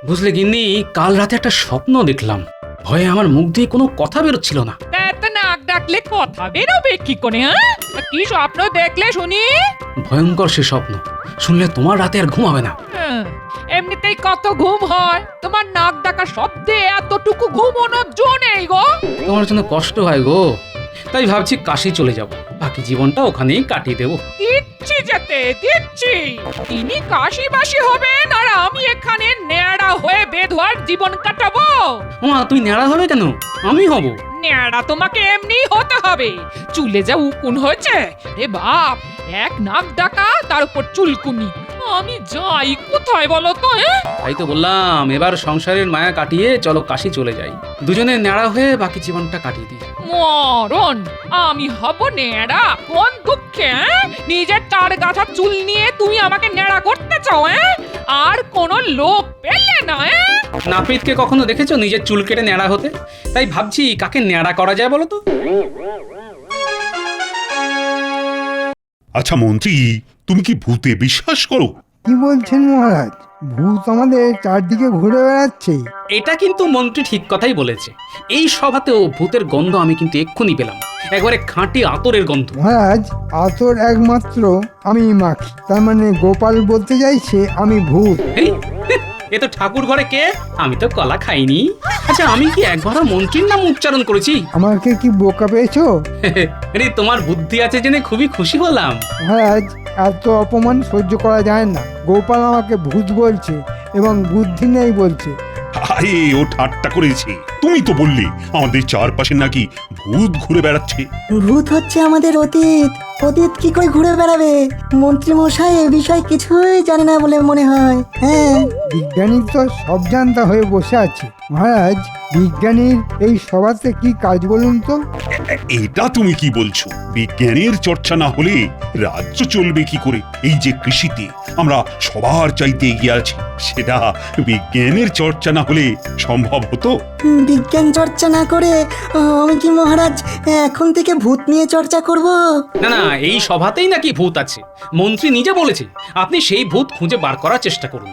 বুঝলে গিন্নি, কাল রাতে একটা স্বপ্ন দেখলাম। ভয়ে আমার মুখ দিয়ে কোনো কথা বেরোচ্ছিল না। তা নাক ডাকলে কথা বেরোবে কি করে? হ্যাঁ, কি স্বপ্ন দেখলে শুনি? ভয়ঙ্কর সে স্বপ্ন, শুনলে তোমার রাতে আর ঘুম হবে না। এমনিতেই কত ঘুম হয়, তোমার নাক ডাকা শব্দে এতটুকু ঘুমানোর জো নেই গো। তোমার জন্য কষ্ট হয় গো, তাই ভাবছি কাশি চলে যাব, বাকি জীবনটা ওখানেই কাটিয়ে দেবো। দিচ্ছি যেতে দিচ্ছি, তিনি কাশি বাসি হবেন আর আমি এখানে ন্যাড়া হয়ে বেধোয়ার জীবন কাটাবো। ওমা, তুমি ন্যাড়া হবে কেন? আমি হব। ন্যাড়া তোমাকে এমনি হতে হবে, চুলে যা উকুন হয়েছে রে বাপ, এক নাক ডাকা তার উপর চুলকুনি। আমি যাই কোথায় বলো তো? তাই তো বললাম, এবার সংসারের মায়া কাটিয়ে চলো কাশি চলে যাই, দুজনে ন্যাড়া হয়ে বাকি জীবনটা কাটিয়ে দিই। মরণ, আমি হব ন্যাড়া? কোন দুঃখে? নিজের তার গাছা চুল নিয়ে তুমি আমাকে ন্যাড়া করতে চাও? আর কোন লোক পেলে না? নাপিতকে কখনো দেখেছো নিজের চুল কেটে ন্যাড়া হতে? তাই ভাবছি কাকে ন্যাড়া করা যায় বলো তো। আচ্ছা মন্ত্রী, তুমি কি ভূতে বিশ্বাস করো? কি বলছেন মহারাজ? ভূত আমাদের চারদিকে ঘুরে বেড়াচ্ছে। এটা কিন্তু মন্ত্রী ঠিক কথাই বলেছে। এই সভাতেও ভূতের গন্ধ আমি কিন্তু এক্ষুনি পেলাম, একবারে খাঁটি আতরের গন্ধ। মহারাজ, আতর একমাত্র আমি মাখি, তার মানে গোপাল বলতে চাইছে আমি ভূত। এই, এ তো ঠাকুর ঘরে কে? আমি তো কলা খাইনি। আচ্ছা, আমি কি একবারও মন্ত্রীর নাম উচ্চারণ করেছি? আমাকে কি বোকা পেয়েছো? আরে, তোমার বুদ্ধি আছে জেনে খুবই খুশি হলাম। মহারাজ, এত অপমান সহ্য করা যায় না। গোপাল আমাকে ভূত বলছে এবং বুদ্ধি নেই বলছে। আরে ও ঠাট্টা করেছে, তুমি তো বললে আমাদের চারপাশে নাকি ভূত ঘুরে বেড়াচ্ছে। ভূত হচ্ছে আমাদের অতীত। অতীত কি করে ঘুরে বেড়াবে? মন্ত্রী মশাই এ বিষয়ে কিছুই জানে না বলে মনে হয়। হ্যাঁ, বিজ্ঞানী তো সব জানতা হয়ে বসে আছে। মহারাজ, বিজ্ঞানীর এই সভাতে কি কাজ বলুন তো? এটা তুমি কি বলছো? বিজ্ঞানের চর্চা না হলে রাজ্য চলবে কি করে? এই যে কৃষিতে আমরা সবার চাইতে এগিয়ে আছি, সেটা বিজ্ঞানের চর্চা না হলে সম্ভব হতো? বিজ্ঞান চর্চা না করে আমি কি মহারাজ এখন থেকে ভূত নিয়ে চর্চা করব? না না, এই সভাতেই নাকি ভূত আছে, মন্ত্রী নিজে বলেছে। আপনি সেই ভূত খুঁজে বার করার চেষ্টা করুন।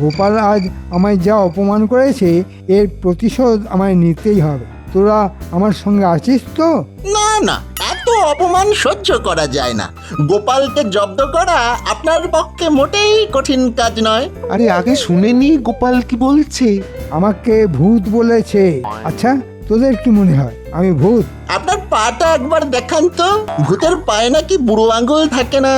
গোপাল আজ আমায় যা অপমান করেছে, এর প্রতিশোধ আমায় নিতেই হবে। তোরা আমার সঙ্গে আছিস তো? না না, এত অপমান সহ্য করা যায় না। গোপালকে জব্দ করা আপনার পক্ষে মোটেই কঠিন কাজ নয়। আরে আগে শুনেনি গোপাল কি বলছে। আমাকে ভূত বলেছে। আচ্ছা, তোদের কি মনে হয় আমি ভূত? আপনার পাটা একবার দেখান তো, ভূতের পায়ে নাকি বুড়ো আঙুল থাকে না?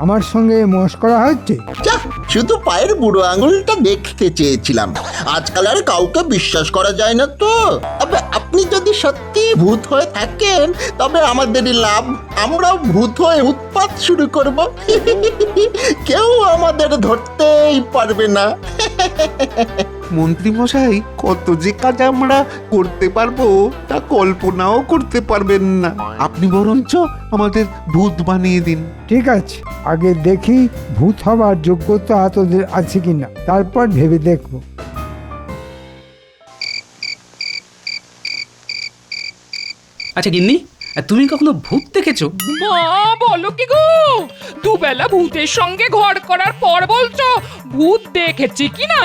আমার সঙ্গে মস্করা হচ্ছে? যা, শুধু পায়ের বুড়ো আঙুলটা দেখতে চেয়েছিলাম। আজকাল আর কাউকে বিশ্বাস করা যায় না তো। তবে আপনি যদি সত্যি ভূত হয়ে থাকেন তবে আমাদেরই লাভ। আমরাও ভূত হয়ে উৎপাত শুরু করব। কেউ আমাদের ধরতেই পারবে না। মন্ত্রী মশাই, কত যে কাজ আমরা করতে পারবো তা কল্পনাও করতে পারবেন না। আপনি বরঞ্চ আমাদের ভূত বানিয়ে দিন। ঠিক আছে, আগে দেখি ভূত হবার যোগ্যতা তোদের আছে কিনা, তারপর ভেবে দেখবো। আচ্ছা গিন্নি, তুমি কখনো ভূত দেখেছো? মা, বলো কি গো? দুবেলা ভূতের সঙ্গে ঘর করার পর বলছো ভূত দেখেছি কিনা?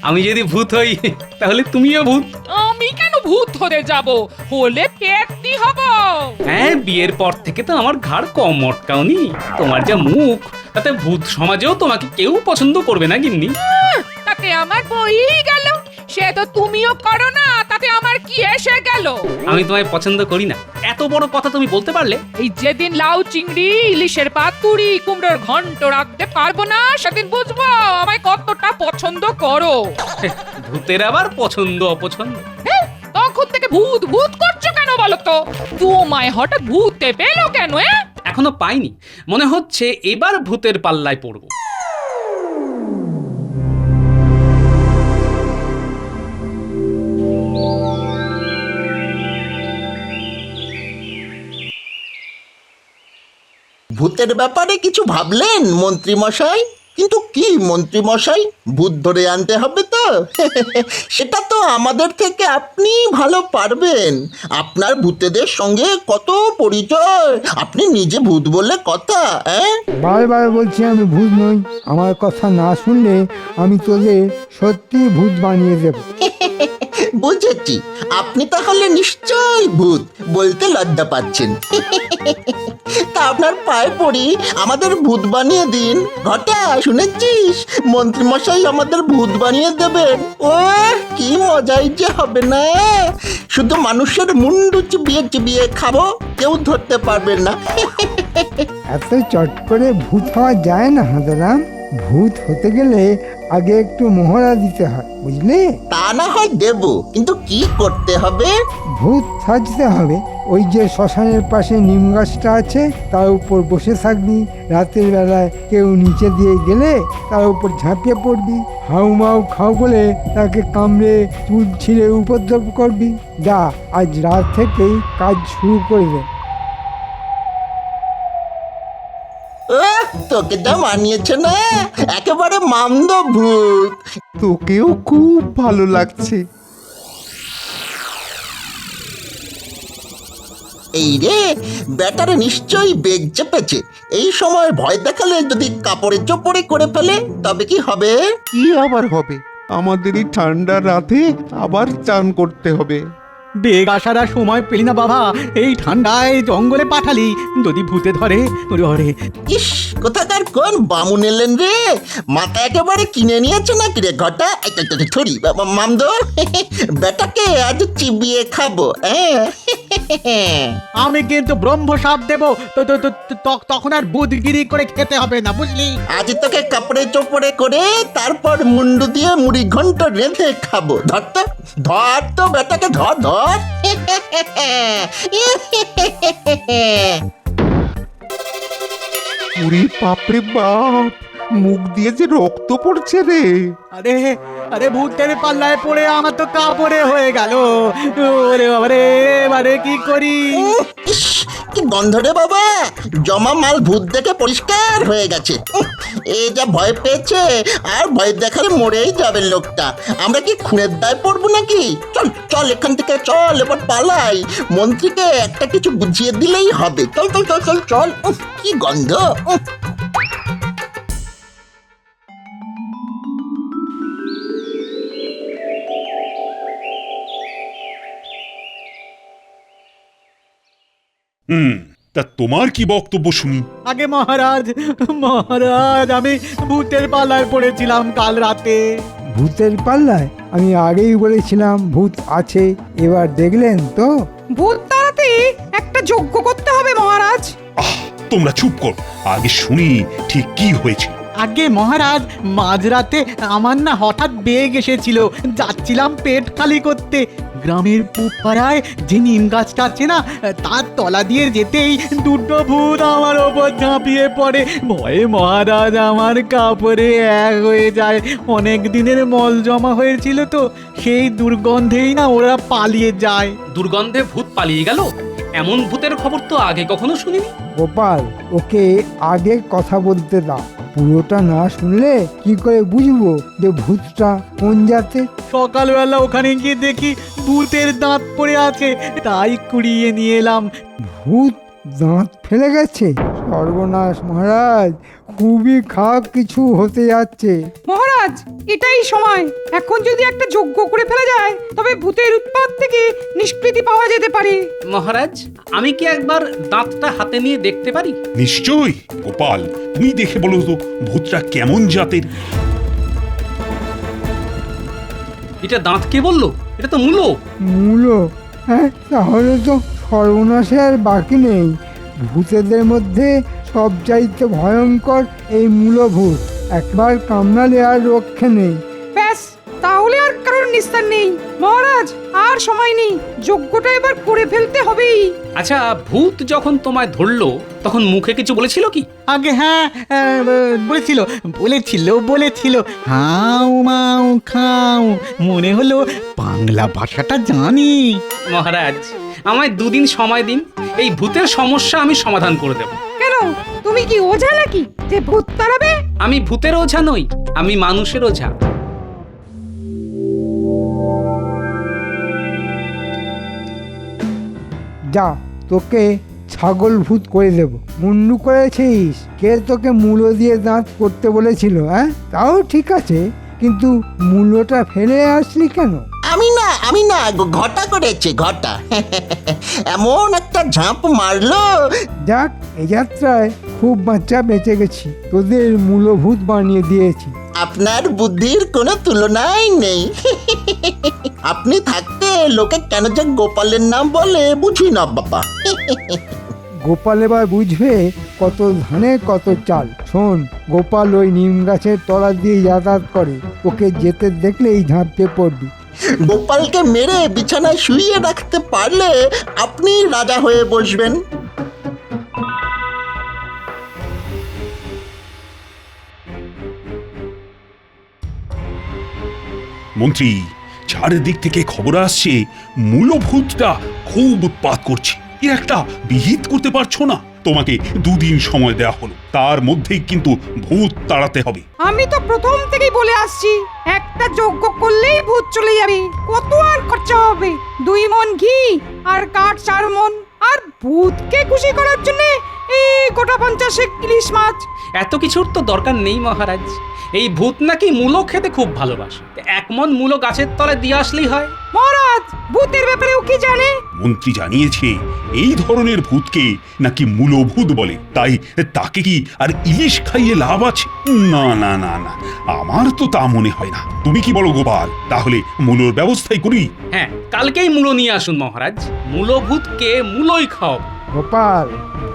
আমি যদি ভূত হই তাহলে তুমিও ভূত। আমি কেন ভূত হতে যাব? হলে পেটনি হব। হ্যাঁ, বিয়ের পর থেকে তো আমার ঘাড় কম মটকাওনি। তোমার যা মুখ, তাতে ভূত সমাজেও তোমাকে কেউ পছন্দ করবে না গিন্নি। তাতে আমার বই গেল, সে তো তুমিও করো না, তাতে আমার কি এসে গেল? আমি তোমায় পছন্দ করি না, এত বড় কথা তুমি বলতে পারলে? এই যেদিন লাউ চিংড়ি ইলিশের পাতুরি কুমড়োর ঘন্ট রাখতে পারবো না, সেদিন বুঝবো আমায় কতটা পছন্দ করো। ভূতের আবার পছন্দ অপছন্দ? তখন থেকে ভূত ভূত করছো কেন বলো তো? তোমায় হঠাৎ ভূতে পেলো কেন? এখনো পাইনি, মনে হচ্ছে এবার ভূতের পাল্লায় পড়বো। ভূতের ব্যাপারে কিছু ভাবলেন মন্ত্রী মশাই? কিন্তু কি মন্ত্রী মশাই, ভূত ধরে আনতে হবে তো? সেটা তো আমাদের থেকে আপনি ভালো পারবেন। আপনার ভূতেদের সঙ্গে কত পরিচয়, আপনি নিজে ভূত বললে কথা। বারবার বলছি আমি ভূত নই। আমার কথা না শুনলে আমি তোদের সত্যি ভূত বানিয়ে দেব। বুঝেছি, আপনি তাহলে নিশ্চয়ই ভূত, বলতে লজ্জা পাচ্ছেন। তা আপনার পায়ে পড়ি, আমাদের ভূত বানিয়ে দিন। ঘটা, শুনেছিস মন্ত্রী মশাই আমাদের ভূত বানিয়ে দেবেন? ও কি মজাই যে হবে না! শুধু মানুষের মুন্ডু চিবিয়ে চিবিয়ে খাবো, কেউ ধরতে পারবেন না। এত চট করে ভূত হওয়া যায় না হাঁদারাম। ভূত হতে গেলে আগে একটু মহড়া দিতে হয়, বুঝলি? তা না হয় দেব, কিন্তু কি করতে হবে? ভূত সাজতে হবে। ওই যে শ্মশানের পাশে নিম গাছটা আছে, তার উপর বসে থাকবি। রাতের বেলায় কেউ নিচে দিয়ে গেলে তার উপর ঝাঁপিয়ে পড়বি। হাউ মাউ খাও বলে তাকে কামড়ে চুল ছিঁড়ে উপদ্রব করবি। যা, আজ রাত থেকেই কাজ শুরু করে দে। তোকে যা মানিয়েছে না, একেবারে মামদ ভূত। তোকেও খুব ভালো লাগছে। এই রে, ব্যাটারে নিশ্চয়ই বেগ চেপেছে। এই সময় ভয় দেখালে যদি কাপড়ে চোপড়ে করে ফেলে, তবে কি হবে? কি আবার হবে? আমাদের এই ঠান্ডা রাতে আবার চান করতে হবে। বেগ আসার আর সময় পেলি না বাবা, এই ঠান্ডায় জঙ্গলে পাঠালি, যদি ভূতে ধরে ওরে। ইস, কোথাকার কোন বামুন এলেন রে? মাথা একেবারে কিনে নিয়েছে নাকি রে ঘটা? থরি মামদ, বেটাকে আজ চিবিয়ে খাবো। আমি কিন্তু ব্রহ্ম সাপ দেবো, তখন আর বুধগিরি করে খেতে হবে না, বুঝলি? আজ তোকে কাপড়ে চোপড়ে করে তারপর মুন্ডু দিয়ে মুড়ি ঘন্ট রেঁধে খাবো। ধর তো বেটাকে, ধর ধর। ওরে বাপরে বাপ, মুখ দিয়ে যে রক্ত পড়ছে রে। আরে আরে ভূতের পাল্লায় পড়ে আমার তো কাপড়ে হয়ে গেল। ওরে বাবারে, এবারে কি করি? ইস, কি গন্ধ রে বাবা! জমা মাল ভূত দেখে পরিষ্কার হয়ে গেছে। এ যা ভয় পেয়েছে, আর ভয় দেখালে মরেই যাবে লোকটা। আমরা কি খুনের দায় পড়বো নাকি? চল চল, এখান থেকে চল, এবার পালাই। মন্ত্রীকে একটা কিছু বুঝিয়ে দিলেই হবে। চল চল চল চল চল। কি গন্ধ! তা তোমার কি বক্তব্য শুনি? আগে মহারাজ, মহারাজ, আমি ভূতের পাল্লায় পড়েছিলাম কাল রাতে। ভূতের পাল্লায়? আমি আগেই বলেছিলাম ভূত আছে, এবার দেখলেন তো? ভূত তাড়াতে একটা যজ্ঞ করতে হবে মহারাজ। তোমরা চুপ করো, আগে শুনি ঠিক কি হয়েছে। আগে মহারাজ, মাঝরাতে আমার না হঠাৎ বেগ এসেছিল। যাচ্ছিলাম পেট খালি করতে। গ্রামের পুপাড়ায় যে নিম গাছটা আছে না, তার তলা দিয়ে যেতেই দুটো ভূত আমার ওপর ঝাঁপিয়ে পড়ে। ভয়ে মহারাজ আমার কাপড়ে এক হয়ে যায়। অনেক দিনের মল জমা হয়েছিল তো, সেই দুর্গন্ধেই না ওরা পালিয়ে যায়। দুর্গন্ধে ভূত পালিয়ে গেল? এমন ভূতের খবর তো আগে কখনো শুনিনি। গোপাল, ওকে আগে কথা বলতে দাও। পুরোটা না শুনলে কি করে বুঝবো যে ভূতটা কোন জাতের? সকালবেলা ওখানে গিয়ে দেখি ভূতের দাঁত পড়ে আছে, তাই কুড়িয়ে নিয়ে এলাম। ভূত দাঁত ফেলে গেছে? সর্বনাশ মহারাজ, খুবই খারাপ কিছু হতে যাচ্ছে। মহারাজ, এটাই সময়। এখন যদি একটা যজ্ঞ করে ফেলা যায়, তবে ভূতের উৎপাত থেকে নিষ্কৃতি পাওয়া যেতে পারে। মহারাজ, আমি কি একবার দাঁতটা হাতে নিয়ে দেখতে পারি? নিশ্চয়ই। গোপাল, তুমি দেখে বলো তো ভূতটা কেমন জাতের। এটা দাঁত কে বললো? এটা তো মূলো। মূলো? হ্যাঁ, তাহলে তো সর্বনাশে আর বাকি নেই। ভূতেদের মধ্যে সবচাইতে ভয়ঙ্কর এই মূলভূত। একবার কামড়ালে আর রক্ষে নেই। ব্যাস, তাহলে আর কারোর নিস্তার নেই। মহারাজ, আর সময় নেই, যজ্ঞটা এবার করে ফেলতে হবেই। আচ্ছা, ভূত যখন তোমায় ধরলো তখন মুখে কিছু বলেছিল কি? আগে হ্যাঁ, বলেছিল বলেছিল বলেছিল হাউ মাউ খাও। মনে হলো বাংলা ভাষাটা জানি। মহারাজ, আমায় 2 দিন সময় দিন, এই ভূতের সমস্যা আমি সমাধান করে দেব। কেন, তুমি কি ওঝা নাকি যে ভূত তাড়াবে? আমি ভূতের ওঝা নই, আমি মানুষের ওঝা। যা, তোকে ছাগল ভূত করে দেব। মুন্ডু করেছিস? কে তোকে মূলো দিয়ে দাঁত করতে বলেছিল? হ্যাঁ, তাও ঠিক আছে, কিন্তু মূলোটা ফেলে আসলি কেন? আমি না ঘটা করেছে ঘটা। এমন একটা ঝাঁপ মারলো। যাক, এই যাত্রায় খুব বাচ্চা বেঁচে গেছি, তোদের মূলভূত বানিয়ে দিয়েছি। আপনার বুদ্ধির কোনো তুলনাই নেই। আপনি থাকতে লোকে কেন যে গোপালের নাম বলে বুঝি না বাবা। গোপাল এবার বুঝবে কত ধানে কত চাল। শোন, গোপাল ওই নিম গাছের তলা দিয়ে যাতায়াত করে, ওকে যেতে দেখলেই ঝাঁপিয়ে পড়বি। গোপালকে মেরে বিছানায় শুইয়ে রাখতে পারলে আপনি রাজা হয়ে বসবেন। মন্ত্রী, চারিদিক থেকে খবর আসছে মূলভূতটা খুব উৎপাত করছে। এর একটা বিহিত করতে পারছো না? তোমাকে 2 দিন সময় দেওয়া হলো, তার মধ্যেই কিন্তু ভূত তাড়াতে হবে। আমি তো প্রথম থেকেই বলে আসছি, একটা যজ্ঞ করলেই ভূত চলে যাবে। কত আর খরচা হবে? 2 মণ ঘি আর কাঠ 4 মণ। আর ভূতকে খুশি করার জন্য এই গোটা 50 ইলিশ মাছ। এত কিছুর তো দরকার নেই মহারাজ। এই ভূত নাকি মূলো খেতে খুব ভালোবাসে, 1 মণ মূলো গাছের তলায় দিয়ে আসলেই হয়। মহারাজ, ভূতের ব্যাপারেও কি জানে? মন্ত্রী জানিয়েছে এই ধরনের ভূতকে নাকি মূলভূত বলে, তাই তাকে কি আর ইলিশ খাইয়ে লাভ আছে? না না না না, আমার তো তা মনে হয় না। তুমি কি বলো গোপাল? তাহলে মূলোর ব্যবস্থাই করি। হ্যাঁ, কালকেই মূলো নিয়ে আসুন মহারাজ। মূলভূতকে মূলোই খাও। গোপাল,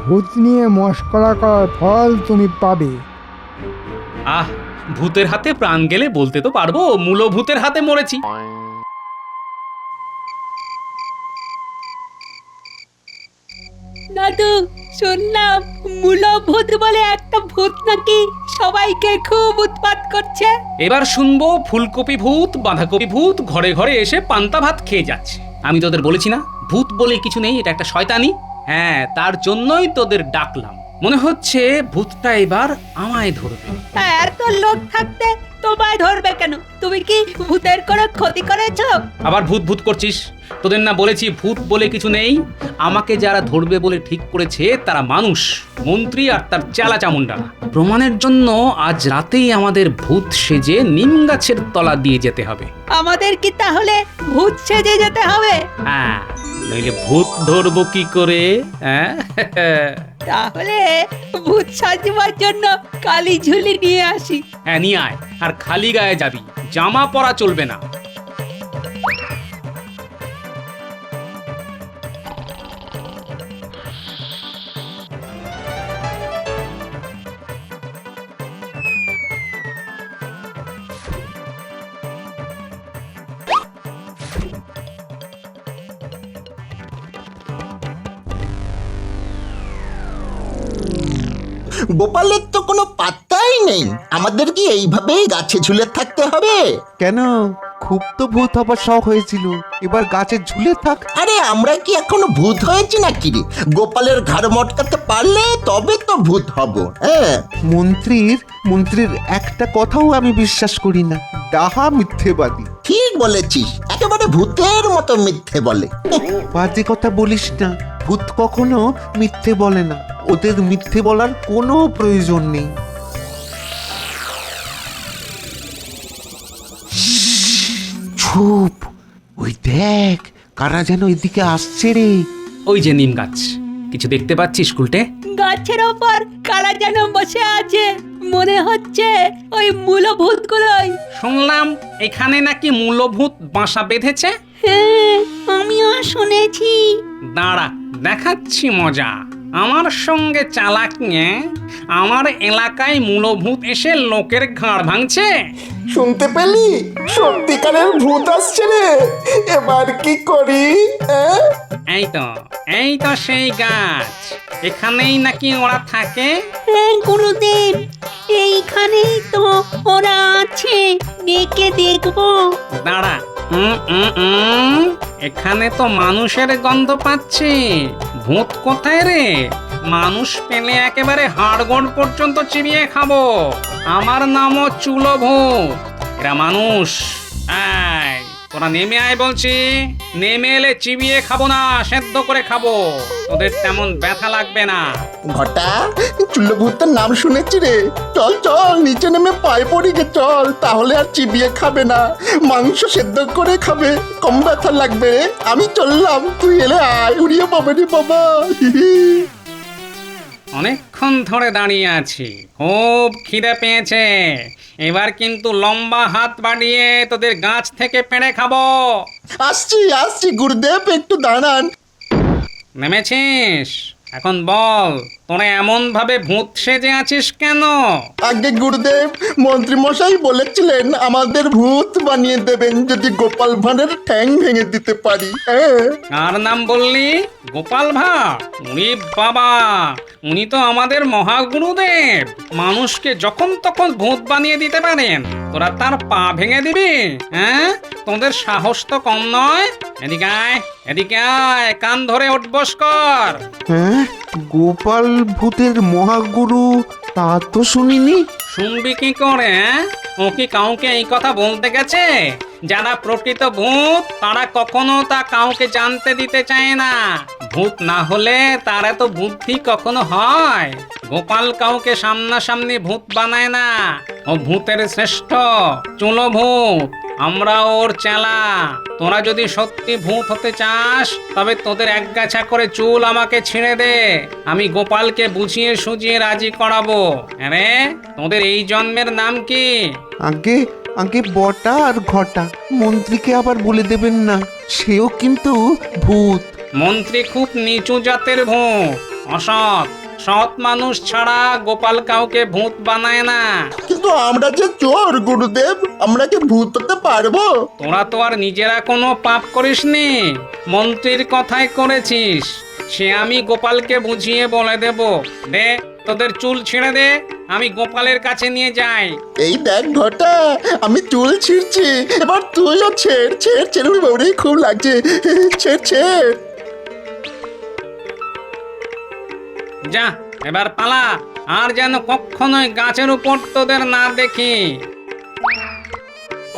ভূত নিয়ে মস্করা করার ফল তুমি পাবে। আহ, ভূতের হাতে প্রাণ গেলে বলতে তো পারবো মূলভূতের হাতে মরেছি। দাদু, শুনলাম মূলভূত বলে একটা ভূত নাকি সবাইকে খুব উৎপাত করছে। এবার শুনবো ফুলকপি ভূত, বাঁধাকপি ভূত ঘরে ঘরে এসে পান্তা ভাত খেয়ে যাচ্ছে। আমি তোদের বলেছি না, ভূত বলে কিছু নেই, এটা একটা শয়তানি। হ্যাঁ, তার জন্যই তোদের ডাকলাম। মনে হচ্ছে ভূতটা এবার আমায় ধরবে। এত লোক থাকতে তোমায় ধরবে কেন? তুমি কি ভূতের কোনো ক্ষতি করেছো? আবার ভূত ভূত করছিস? তোদের না বলেছি ভূত বলে কিছু নেই? আমাকে যারা ধরবে বলে ঠিক করেছে তারা মানুষ, মন্ত্রী আর তার চেলা চামুন্ডারা। প্রমাণের জন্য আজ রাতেই আমাদের ভূত সেজে নিম গাছের তলা দিয়ে যেতে হবে। আমাদের কি তাহলে ভূত সেজে যেতে হবে? হ্যাঁ, নইলে ভূত ধরবো কি করে? হ্যাঁ, তাহলে ভূত সাজবার জন্য কালি ঝুলি নিয়ে আসি। হ্যাঁ নিয়ে আয়, আর খালি গায়ে যাবি, জামা পরা চলবে না। গোপালের তো কোনো পাত্তাই নেই। আমাদের কি এইভাবেই গাছে ঝুলে থাকতে হবে? কেন? খুব তো ভূত হবার শখ হয়েছিল, এবার গাছে ঝুলে থাক। আরে আমরা কি এখনো ভূত হয়েছি নাকি রে? গোপালের ঘাড় মটকাতে পারলে তবে তো ভূত হব। হ্যাঁ, মন্ত্রীর একটা কথাও আমি বিশ্বাস করি না, ডাহা মিথ্যেবাদী। ঠিক বলেছিস, একেবারে ভূতের মতো মিথ্যে বলে। বাজে কথা বলিস না, ভূত কখনো মিথ্যে বলে না, ওদের মিথ্যে বলার কোনো প্রয়োজন নেই। চুপ, ওই দেখ কারা যেন এদিকে আসছে রে। ওই যে নিম গাছ, কিছু দেখতে পাচ্ছিস উল্টে? গাছের ওপর কারা যেন বসে আছে, মনে হচ্ছে ওই মূলভূতগুলোই। শুনলাম এখানে নাকি মূলভূত বাসা বেঁধেছে। হ্যাঁ, আমিও শুনেছি। দাঁড়া, দেখাচ্ছি মজা। আমার সঙ্গে চালাক নিয়ে আমার এলাকায় মূলভূত এসে লোকের ঘাড় ভাঙছে। শুনতে পেলি? সত্যিকারের ভূত আসছে রে। এবার কি করি? এই তো সেই গাছ। এখানেই নাকি ওরা থাকে। হ্যাঁ গুরুদেব, এইখানেই তো ওরা আছে, ডেকে দেখবো। দাঁড়া, এখানে তো মানুষের গন্ধ পাচ্ছি। ভূত কোথায় রে? মানুষ পেলে একেবারে হাড়গোড় পর্যন্ত চিবিয়ে খাবো। আমার নামও চুলোভূত। এরা মানুষ। এই, তোরা নেমে আয় বলছি। নেমে এলে চিবিয়ে খাবো না, সেদ্ধ করে খাবো। তোদের তেমন ব্যথা লাগবে না। ঘটা, চুল্লভূতের নাম শুনেছি রে। চল চল, নিচে নেমে পায়ে পড়ি গে, চল। তাহলে আর চিবিয়ে খাবে না, মাংস সেদ্ধ করে খাবে, কম ব্যথা লাগবে রে। আমি চললাম, তুই এলে আয়। উড়িয়ে পাবে রে বাবা। অনেকক্ষণ ধরে দাঁড়িয়ে আছি, খুব খিদে পেয়েছে। এবার কিন্তু লম্বা হাত বাড়িয়ে তোদের গাছ থেকে পেড়ে খাবো। আসছি আসছি গুরুদেব, একটু দাঁড়ান। নেমেছিস? এখন বল, তোরা এমন ভাবে ভূত সেজে আছিস কেন? আগে গুরুদেব, মন্ত্রী মশাই বলেছিলেন আমাদের ভূত বানিয়ে দেবেন যদি গোপাল ভাঁড়ের ঠ্যাং ভেঙে দিতে পারি। হ্যাঁ, কার নাম বললি? গোপাল ভাঁড়? উনি বাবা, উনি তো আমাদের মহাগুরুদেব। মানুষকে যখন তখন ভূত বানিয়ে দিতে পারেন। তোরা তার পা ভেঙে দিবি? হ্যাঁ, তোদের সাহস তো কম নয়। এদিকে আয়, এদিকে আয়, কান ধরে উঠবস কর। হ্যাঁ, গোপাল ভূতের মহাগুরু তা তো শুনিনি। শুনবি কি করে? ও কি কাউকে এই কথা বলতে গেছে? যারা প্রকৃত ভূত তারা কখনো তা কাউকে জানতে দিতে চায় না। ভূত না হলে তার এত বুদ্ধি কখনো হয়? গোপাল কাউকে সামনাসামনি ভূত বানায় না। ও ভূতের শ্রেষ্ঠ, চুলো ভূত। আমরা ওর চেলা। তোরা যদি সত্যি ভূত হতে চাস তবে তোদের একগাছা করে চুল আমাকে ছিঁড়ে দে। আমি গোপালকে বুঝিয়ে সুঝিয়ে রাজি করাবো। আরে, তোদের এই জন্মের নাম কি? আগে আগে বটা আর ঘটা, মন্ত্রীকে আবার বলে দেবেন না, সেও কিন্তু ভূত। মন্ত্রী খুব নিচু জাতের ভূত, অসৎ। সৎ মানুষ ছাড়া গোপাল কাউকে ভূত বানায় না। কিন্তু আমরা যে চোর গুরুদেব, আমরা কি ভূত হতে পারবো? তোরা তো আর নিজেরা কোনো পাপ করিসনি, মন্ত্রীর কথাই করেছিস। সে আমি গোপালকে বুঝিয়ে বলে দেব। দে, তোদের চুল ছিঁড়ে দে, আমি গোপালের কাছে নিয়ে যাই। এই দেখ ঘটা, আমি চুল ছিঁড়ছি, এবার তুইও ছেড় ছেড় ছেড়ে। বাবরে, খুব লাগছে, ছেড় ছেড়। যা, এবার পালা। আর যেন কখনোই গাছের উপর তোদের না দেখি।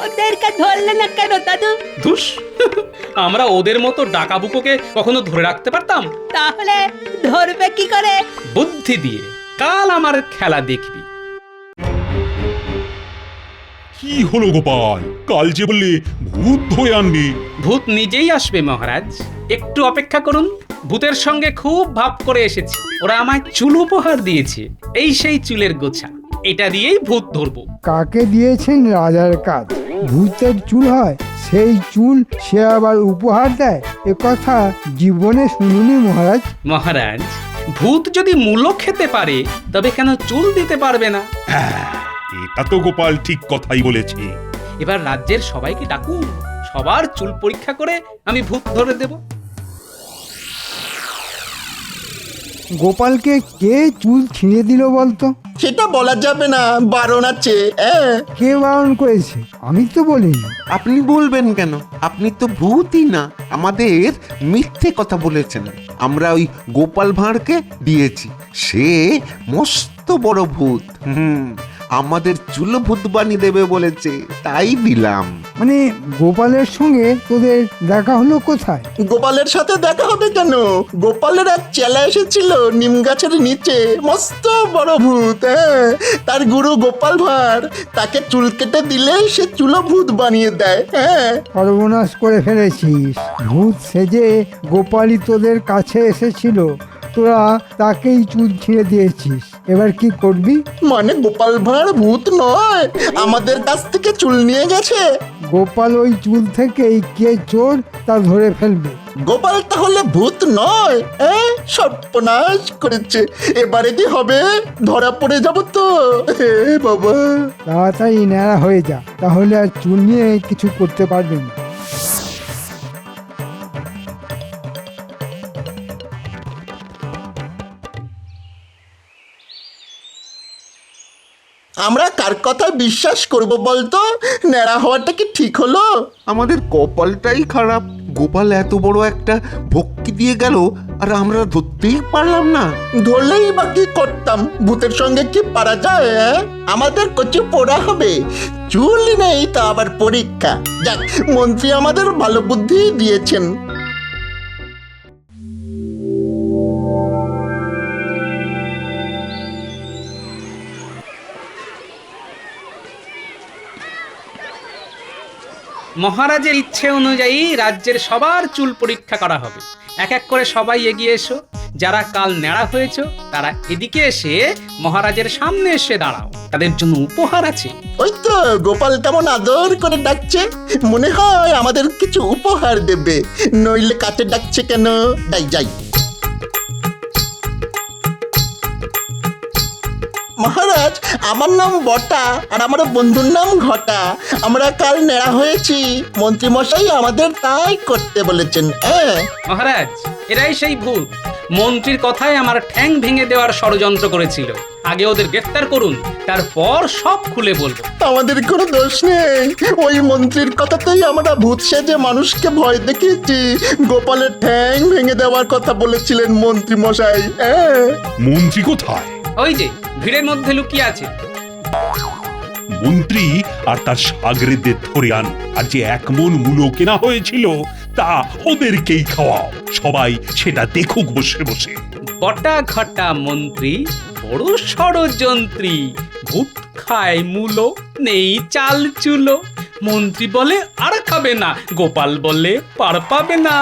ওদেরকে ধরলে না কেন দাদু? ধুস, আমরা ওদের মতো ডাকাবুকোকে কখনো ধরে রাখতে পারতাম? তাহলে ধরবে কি করে? বুদ্ধি দিয়ে। কাল আমার খেলা দেখবি। কি হলো গোপাল, কাল যে বললে ভূত ধরে আনবি? ভূত নিজেই আসবে মহারাজ, একটু অপেক্ষা করুন। ভূতের সঙ্গে খুব ভাব করে এসেছি। ওরা আমায় চুল উপহার দিয়েছে। এই সেই চুলের গোছা, এটা দিয়েই ভূত ধরবো। কাকে দিয়েছেন রাজার কাজ? ভূতের চুল হয়, সেই চুল সে আবার উপহার দেয়? এ কথা জীবনে শুনিনি মহারাজ। মহারাজ, ভূত যদি মূলো খেতে পারে তবে কেন চুল দিতে পারবে না? হ্যাঁ, এটা তো গোপাল ঠিক কথাই বলেছে। এবার রাজ্যের সবাইকে ডাকুন, সবার চুল পরীক্ষা করে আমি ভূত ধরে দেব। গোপালকে কে চুল ছিঁড়ে দিল বলতো? সেটা বলা যাবে না, বারণ আছে। কে বারণ করেছে? আমি তো বলিনি। আপনি বলবেন কেন? আপনি তো ভূতই না, আমাদের মিথ্যে কথা বলেছেন। আমরা ওই গোপাল ভাঁড়কে দিয়েছি, সে মস্ত বড় ভূত। আমাদের চুলো ভূত বানিয়ে দেবে বলেছে, তাই দিলাম। মানে গোপালের সঙ্গে তোদের দেখা হলো কোথায়? গোপালের সাথে দেখা হবে কেন? গোপালের এক চেলা এসেছিল নিম গাছের নিচে, মস্ত বড় ভূত। হ্যাঁ, তার গুরু গোপাল ভাঁড়, তাকে চুল কেটে দিলে সে চুলো ভূত বানিয়ে দেয়। হ্যাঁ, সর্বনাশ করে ফেলেছিস। ভূত সেজে গোপালই তোদের কাছে এসেছিল, তোরা তাকেই চুল ছিঁড়ে দিয়েছিস। এবার কি করবি? মানে গোপাল ভাঁড় ভূত নয়, আমাদের কাছ থেকে চুল নিয়ে গেছে। গোপাল ওই চুল থেকেই কে চোর তা ধরে ফেলবে। গোপাল তাহলে ভূত নয়? সর্বনাশ করেছে। এবারে কি হবে? ধরা পড়ে যাব তো। হে বাবা, তাড়াতাড়ি ন্যাড়া হয়ে যা, তাহলে আর চুল নিয়ে কিছু করতে পারবে না। আমরা কার কথা বিশ্বাস করব বলতো? ন্যাড়া হওয়াটা কি ঠিক হলো? আমাদের কপালটাই খারাপ, গোপাল এত বড় একটা ভক্তি দিয়ে গেল আর আমরা ধরতেই পারলাম না। ধরলেই বা কি করতাম? ভূতের সঙ্গে কি পারা যায়? আমাদের কচু পোড়া হবে, চুল নেই তো আবার পরীক্ষা। যাক, মন্ত্রী আমাদের ভালো বুদ্ধি দিয়েছেন। মহারাজের ইচ্ছে অনুযায়ী রাজ্যের সবার চুল পরীক্ষা করা হবে। এক এক করে সবাই এগিয়ে এসো। যারা কাল ন্যাড়া হয়েছ তারা এদিকে এসে মহারাজের সামনে এসে দাঁড়াও। তাদের জন্য উপহার আছে। ওই তো গোপাল কেমন আদর করে ডাকছে, মনে হয় আমাদের কিছু উপহার দেবে। নইলে কাছে ডাকছে কেন? যাই যাই। মহারাজ, আমার নাম বটা আর আমার বন্ধুর নাম ঘটা। আমরা কাল নেড়া হয়েছি, মন্ত্রী মশাই আমাদের তাই করতে বলেছেন। মহারাজ, এরাই সেই ভূত। মন্ত্রীর কথায় আমার ঠ্যাং ভেঙে দেওয়ার ষড়যন্ত্র করেছিল। আগে ওদের গ্রেফতার করুন, তারপর সব খুলে বলবো। আমাদের কোনো দোষ নেই, ওই মন্ত্রীর কথাতেই আমরা ভূত সেজে মানুষকে ভয় দেখিয়েছি। গোপালের ঠ্যাং ভেঙে দেওয়ার কথা বলেছিলেন মন্ত্রী মশাই। মন্ত্রী কোথায়? ওই যে ভিড়ের মধ্যে লুকিয়ে আছে। মন্ত্রী আর তার সাগরেদের ধরে আন, আর যে 1 মণ মূলো কেনা হয়েছিল তা ওদেরকেই খাওয়াও। সবাই সেটা দেখুক বসে বসে। বটা ঘটা মন্ত্রী বড় ষড়যন্ত্রী। ভূত খায় মূলো, নেই চাল চুলো। মন্ত্রী বলে আর খাবে না, গোপাল বলে পার পাবে না।